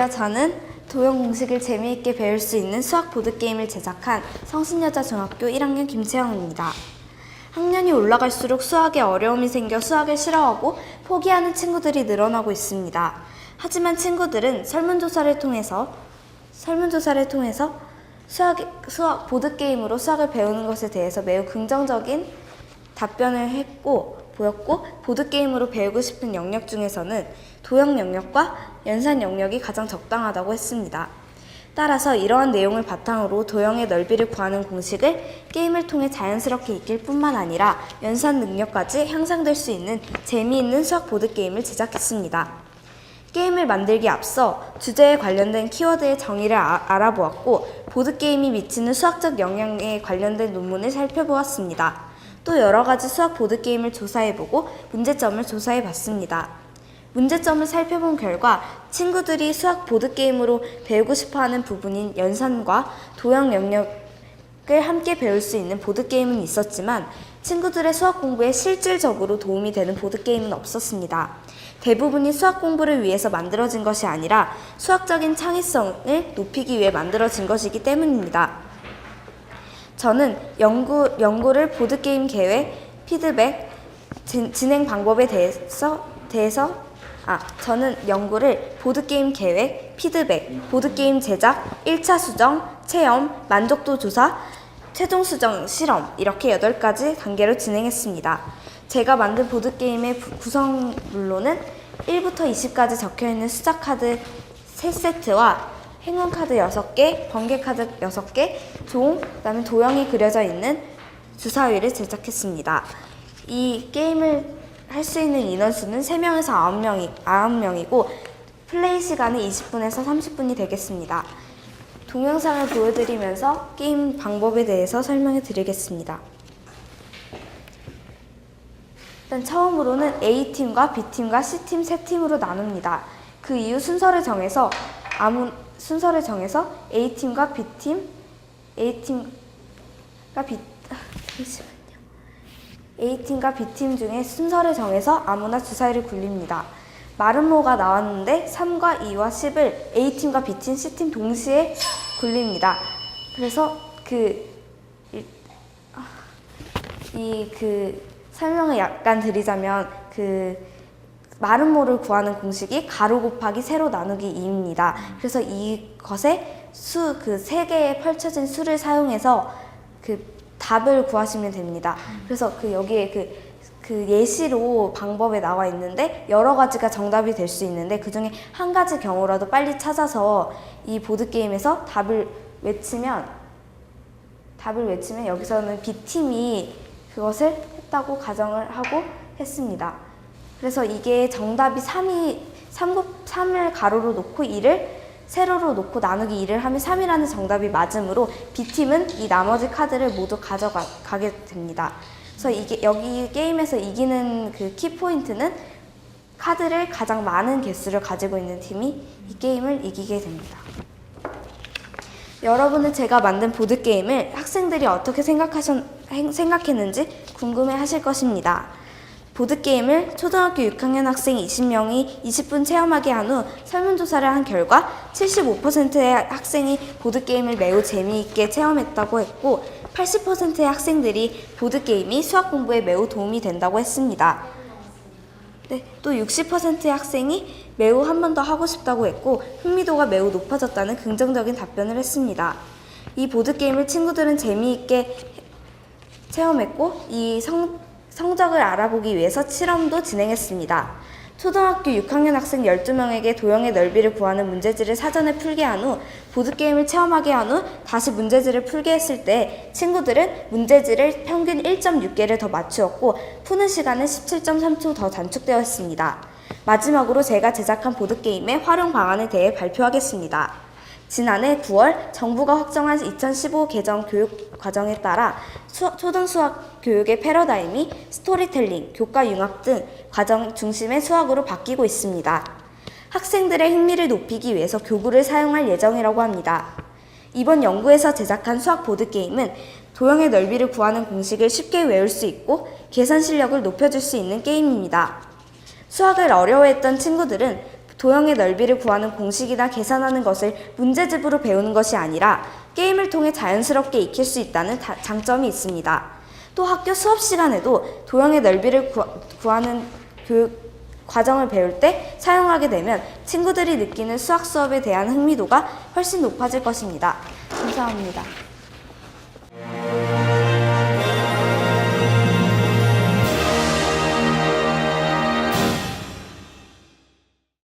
안녕하세요. 저는 도형 공식을 재미있게 배울 수 있는 수학 보드게임을 제작한 성신여자중학교 1학년 김채영입니다. 학년이 올라갈수록 수학에 어려움이 생겨 수학을 싫어하고 포기하는 친구들이 늘어나고 있습니다. 하지만 친구들은 설문조사를 통해서 수학 보드게임으로 수학을 배우는 것에 대해서 매우 긍정적인 답변을 보였고 보드게임으로 배우고 싶은 영역 중에서는 도형 영역과 연산 영역이 가장 적당하다고 했습니다. 따라서 이러한 내용을 바탕으로 도형의 넓이를 구하는 공식을 게임을 통해 자연스럽게 익힐 뿐만 아니라 연산 능력까지 향상될 수 있는 재미있는 수학 보드게임을 제작했습니다. 게임을 만들기에 앞서 주제에 관련된 키워드의 정의를 알아보았고 보드게임이 미치는 수학적 영향에 관련된 논문을 살펴보았습니다. 또 여러가지 수학 보드게임을 조사해보고 문제점을 조사해봤습니다. 문제점을 살펴본 결과 친구들이 수학 보드게임으로 배우고 싶어하는 부분인 연산과 도형 영역을 함께 배울 수 있는 보드게임은 있었지만 친구들의 수학 공부에 실질적으로 도움이 되는 보드게임은 없었습니다. 대부분이 수학 공부를 위해서 만들어진 것이 아니라 수학적인 창의성을 높이기 위해 만들어진 것이기 때문입니다. 저는 연구를 보드게임 계획, 피드백, 진행 방법에 저는 연구를 보드게임 계획, 피드백, 보드게임 제작, 1차 수정, 체험, 만족도 조사, 최종 수정, 실험 이렇게 8가지 단계로 진행했습니다. 제가 만든 보드게임의 구성물로는 1부터 20까지 적혀있는 숫자 카드 3세트와 행운 카드 6개, 번개 카드 6개, 종, 그다음에 도형이 그려져 있는 주사위를 제작했습니다. 이 게임을 할 수 있는 인원수는 3명에서 9명이고 플레이 시간은 20분에서 30분이 되겠습니다. 동영상을 보여드리면서 게임 방법에 대해서 설명해 드리겠습니다. 일단 처음으로는 A팀과 B팀과 C팀 3팀으로 나눕니다. 그 이후 순서를 정해서 A팀과 B팀 중에 순서를 정해서 아무나 주사위를 굴립니다. 마름모가 나왔는데 3과 2와 10을 A팀과 B팀, C팀 동시에 굴립니다. 그래서 설명을 약간 드리자면 마름모를 구하는 공식이 가로 곱하기 세로 나누기 2입니다. 그래서 이것에 그 3개의 펼쳐진 수를 사용해서 답을 구하시면 됩니다. 그래서 여기에 예시로 방법에 나와 있는데 여러 가지가 정답이 될 수 있는데 그 중에 한 가지 경우라도 빨리 찾아서 이 보드게임에서 답을 외치면 여기서는 B팀이 그것을 했다고 가정을 하고 했습니다. 그래서 이게 정답이 3을 가로로 놓고 2를 세로로 놓고 나누기 2를 하면 3이라는 정답이 맞으므로 B팀은 이 나머지 카드를 모두 가져가게 됩니다. 그래서 여기 게임에서 이기는 그 키포인트는 카드를 가장 많은 개수를 가지고 있는 팀이 이 게임을 이기게 됩니다. 여러분은 제가 만든 보드게임을 학생들이 어떻게 생각했는지 궁금해 하실 것입니다. 보드게임을 초등학교 6학년 학생 20명이 20분 체험하게 한 후 설문조사를 한 결과 75%의 학생이 보드게임을 매우 재미있게 체험했다고 했고 80%의 학생들이 보드게임이 수학 공부에 매우 도움이 된다고 했습니다. 또 60%의 학생이 매우 한 번 더 하고 싶다고 했고 흥미도가 매우 높아졌다는 긍정적인 답변을 했습니다. 이 보드게임을 친구들은 재미있게 체험했고 이 성적을 알아보기 위해서 실험도 진행했습니다. 초등학교 6학년 학생 12명에게 도형의 넓이를 구하는 문제지를 사전에 풀게 한 후 보드게임을 체험하게 한 후 다시 문제지를 풀게 했을 때 친구들은 문제지를 평균 1.6개를 더 맞추었고 푸는 시간은 17.3초 더 단축되었습니다. 마지막으로 제가 제작한 보드게임의 활용 방안에 대해 발표하겠습니다. 지난해 9월 정부가 확정한 2015 개정 교육과정에 따라 초등수학 교육의 패러다임이 스토리텔링, 교과융합 등 과정 중심의 수학으로 바뀌고 있습니다. 학생들의 흥미를 높이기 위해서 교구를 사용할 예정이라고 합니다. 이번 연구에서 제작한 수학 보드게임은 도형의 넓이를 구하는 공식을 쉽게 외울 수 있고 계산 실력을 높여줄 수 있는 게임입니다. 수학을 어려워했던 친구들은 도형의 넓이를 구하는 공식이나 계산하는 것을 문제집으로 배우는 것이 아니라 게임을 통해 자연스럽게 익힐 수 있다는 장점이 있습니다. 또 학교 수업 시간에도 도형의 넓이를 구하는 교육 과정을 배울 때 사용하게 되면 친구들이 느끼는 수학 수업에 대한 흥미도가 훨씬 높아질 것입니다. 감사합니다.